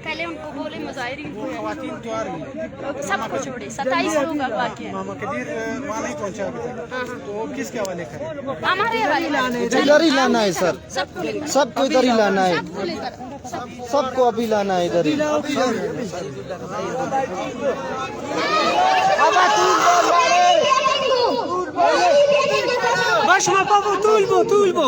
पहले उनको बोले मुजाहिरीन सबको छोड़े 27 लोग अगवा किए। वहाँ नहीं पहुँचा अभी तक, तो किसके हवाले करें? हमारे इधर ही लाना है सर, सबको इधर ही लाना है, सबको अभी लाना है इधर ही। Baš ma papu tulbo.